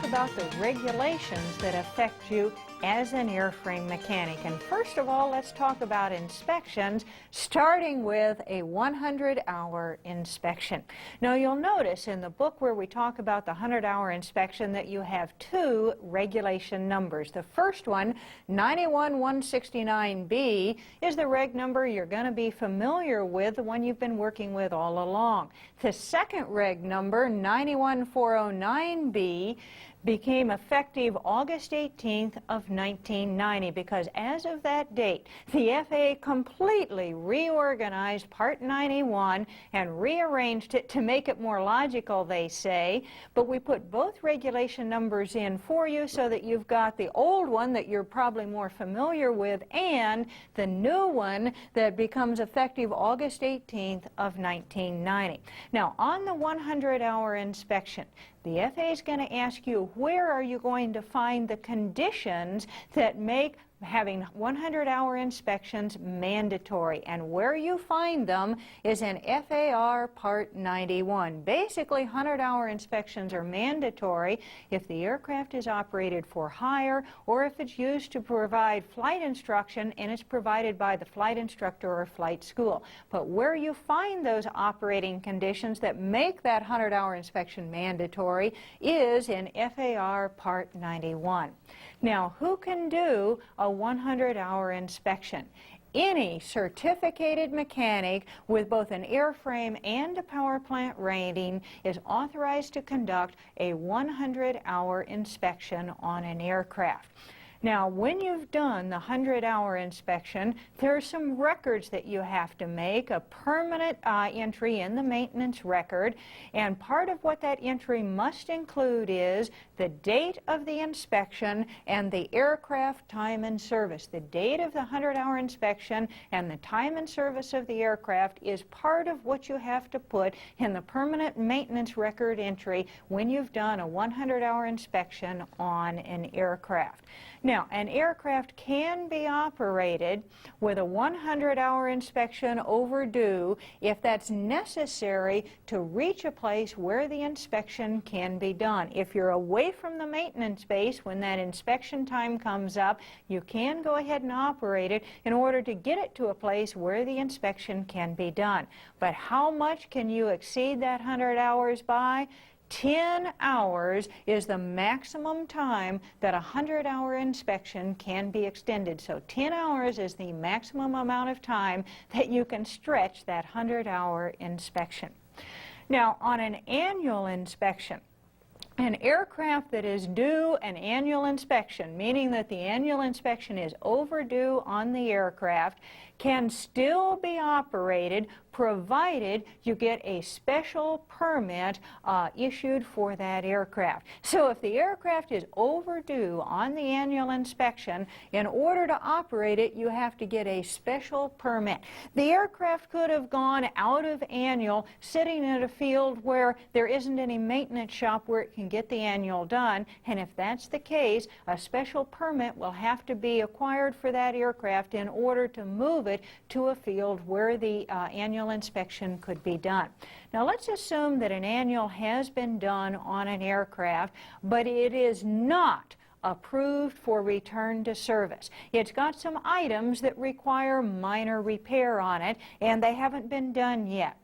about the regulations that affect you as an airframe mechanic. And first of all, let's talk about inspections, starting with a 100-hour inspection. Now, you'll notice in the book where we talk about the 100-hour inspection that you have two regulation numbers. The first one, 91169B, is the reg number you're going to be familiar with, the one you've been working with all along. The second reg number, 91409B, became effective August 18th of 1990 because as of that date, the FAA completely reorganized Part 91 and rearranged it to make it more logical, they say. But we put both regulation numbers in for you so that you've got the old one that you're probably more familiar with and the new one that becomes effective August 18th of 1990. Now, on the 100-hour inspection, the FAA is going to ask you, where are you going to find the conditions that make having 100-hour inspections mandatory? And where you find them is in FAR Part 91. Basically, 100-hour inspections are mandatory if the aircraft is operated for hire or if it's used to provide flight instruction and it's provided by the flight instructor or flight school. But where you find those operating conditions that make that 100-hour inspection mandatory is in FAR Part 91. Now, who can do a 100-hour inspection? Any certificated mechanic with both an airframe and a power plant rating is authorized to conduct a 100-hour inspection on an aircraft. Now, when you've done the 100-hour inspection, there are some records that you have to make, a permanent entry in the maintenance record, and part of what that entry must include is the date of the inspection and the aircraft time and service. The date of the 100-hour inspection and the time and service of the aircraft is part of what you have to put in the permanent maintenance record entry when you've done a 100-hour inspection on an aircraft. Now, an aircraft can be operated with a 100-hour inspection overdue if that's necessary to reach a place where the inspection can be done. If you're away from the maintenance base when that inspection time comes up, you can go ahead and operate it in order to get it to a place where the inspection can be done. But how much can you exceed that 100 hours by? 10 hours is the maximum time that a 100-hour inspection can be extended. So 10 hours is the maximum amount of time that you can stretch that 100-hour inspection. Now, on an annual inspection, an aircraft that is due an annual inspection, meaning that the annual inspection is overdue on the aircraft, can still be operated provided you get a special permit issued for that aircraft. So if the aircraft is overdue on the annual inspection, in order to operate it, you have to get a special permit. The aircraft could have gone out of annual, sitting in a field where there isn't any maintenance shop where it can get the annual done, and if that's the case, a special permit will have to be acquired for that aircraft in order to move it to a field where the annual inspection could be done. Now, let's assume that an annual has been done on an aircraft, but it is not approved for return to service. It's got some items that require minor repair on it, and they haven't been done yet.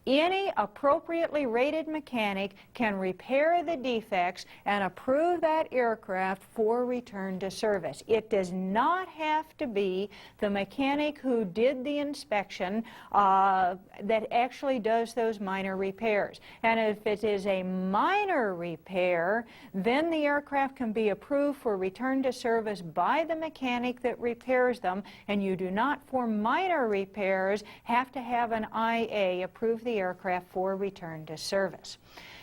Any appropriately rated mechanic can repair the defects and approve that aircraft for return to service. It does not have to be the mechanic who did the inspection that actually does those minor repairs. And if it is a minor repair, then the aircraft can be approved for return to service by the mechanic that repairs them, and you do not, for minor repairs, have to have an IA approve the aircraft for return to service.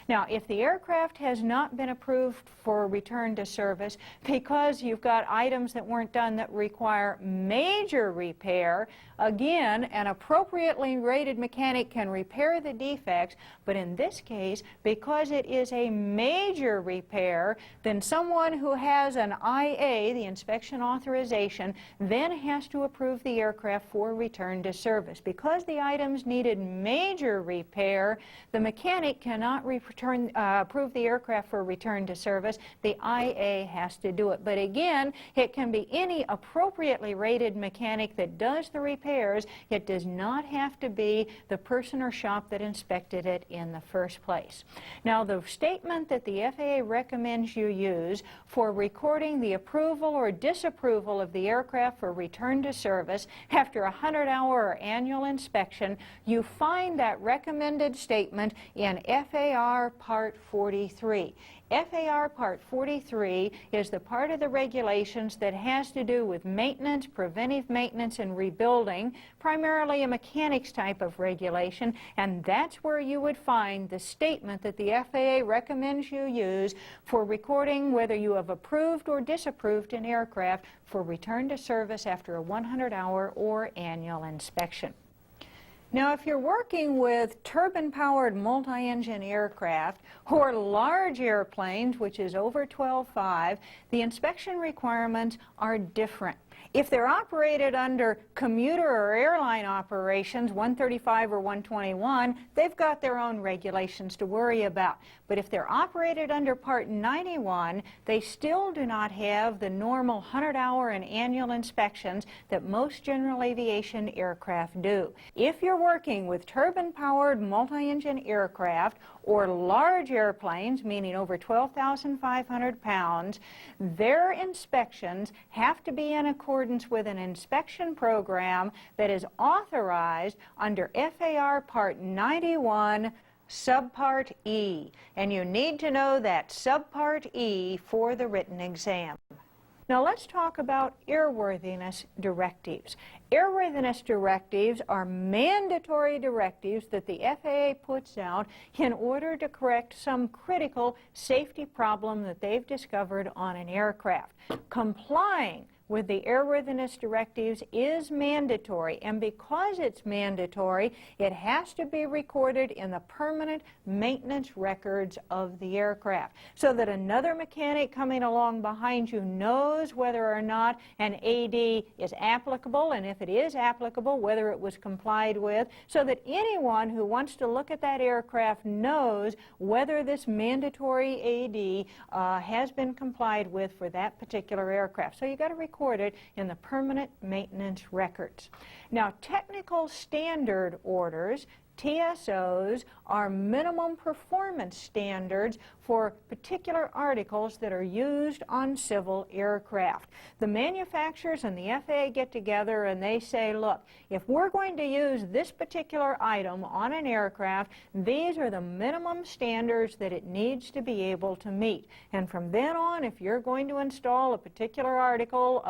Now, if the aircraft has not been approved for return to service because you've got items that weren't done that require major repair, again, an appropriately rated mechanic can repair the defects, but in this case, because it is a major repair, then someone who has an IA, the inspection authorization, then has to approve the aircraft for return to service. Because the items needed major repair, the mechanic cannot approve the aircraft for return to service, the IA has to do it. But again, it can be any appropriately rated mechanic that does the repairs. It does not have to be the person or shop that inspected it in the first place. Now, the statement that the FAA recommends you use for recording the approval or disapproval of the aircraft for return to service after a 100-hour or annual inspection, you find that recommended statement in FAR Part 43. FAR Part 43 is the part of the regulations that has to do with maintenance, preventive maintenance, and rebuilding, primarily a mechanics type of regulation, and that's where you would find the statement that the FAA recommends you use for recording whether you have approved or disapproved an aircraft for return to service after a 100-hour or annual inspection. Now, if you're working with turbine-powered multi-engine aircraft or large airplanes, which is over 12.5, the inspection requirements are different. If they're operated under commuter or airline operations, 135 or 121, they've got their own regulations to worry about. But if they're operated under Part 91, they still do not have the normal 100-hour and annual inspections that most general aviation aircraft do. If you're working with turbine-powered multi-engine aircraft or large airplanes, meaning over 12,500 pounds, their inspections have to be in accordance with an inspection program that is authorized under FAR Part 91, Subpart E. And you need to know that Subpart E for the written exam. Now let's talk about airworthiness directives. Airworthiness directives are mandatory directives that the FAA puts out in order to correct some critical safety problem that they've discovered on an aircraft. Complying with the airworthiness directives is mandatory, and because it's mandatory, it has to be recorded in the permanent maintenance records of the aircraft so that another mechanic coming along behind you knows whether or not an AD is applicable, and if it is applicable, whether it was complied with, so that anyone who wants to look at that aircraft knows whether this mandatory AD has been complied with for that particular aircraft. So you've got to record it in the permanent maintenance records. Now, technical standard orders, TSOs, are minimum performance standards for particular articles that are used on civil aircraft. The manufacturers and the FAA get together and they say, look, if we're going to use this particular item on an aircraft, these are the minimum standards that it needs to be able to meet. And from then on, if you're going to install a particular article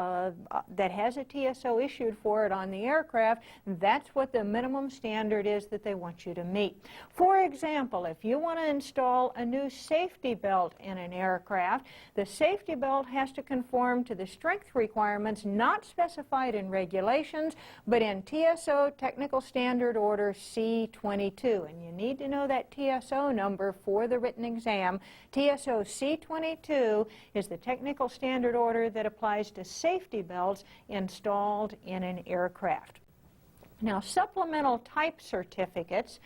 that has a TSO issued for it on the aircraft, that's what the minimum standard is that they want you to meet. For example, if you want to install a new safety belt in an aircraft, the safety belt has to conform to the strength requirements not specified in regulations, but in TSO Technical Standard Order C22. And you need to know that TSO number for the written exam. TSO C22 is the technical standard order that applies to safety belts installed in an aircraft. Now, supplemental type certificates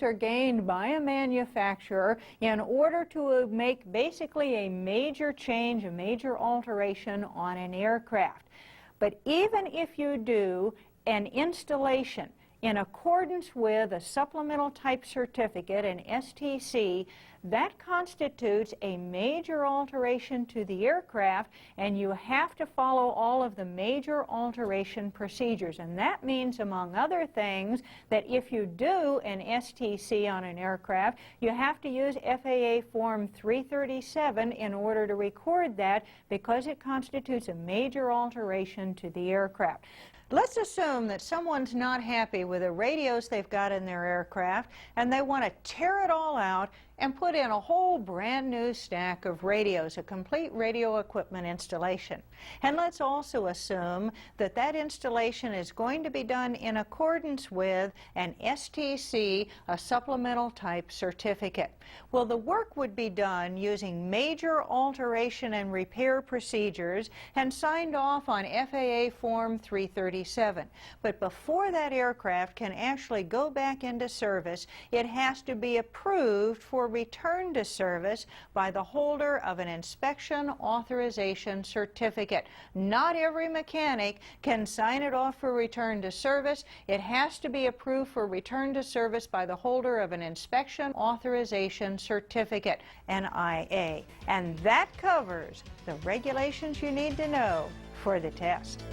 are gained by a manufacturer in order to make basically a major change, a major alteration on an aircraft. But even if you do an installation in accordance with a supplemental type certificate, an STC, that constitutes a major alteration to the aircraft, and you have to follow all of the major alteration procedures. And that means, among other things, that if you do an STC on an aircraft, you have to use FAA Form 337 in order to record that, because it constitutes a major alteration to the aircraft. Let's assume that someone's not happy with the radios they've got in their aircraft and they want to tear it all out and put in a whole brand new stack of radios, a complete radio equipment installation. And let's also assume that that installation is going to be done in accordance with an STC, a supplemental type certificate. Well, the work would be done using major alteration and repair procedures and signed off on FAA Form 337. But before that aircraft can actually go back into service, it has to be approved for return to service by the holder of an inspection authorization certificate. Not every mechanic can sign it off for return to service. It has to be approved for return to service by the holder of an inspection authorization certificate, NIA. And that covers the regulations you need to know for the test.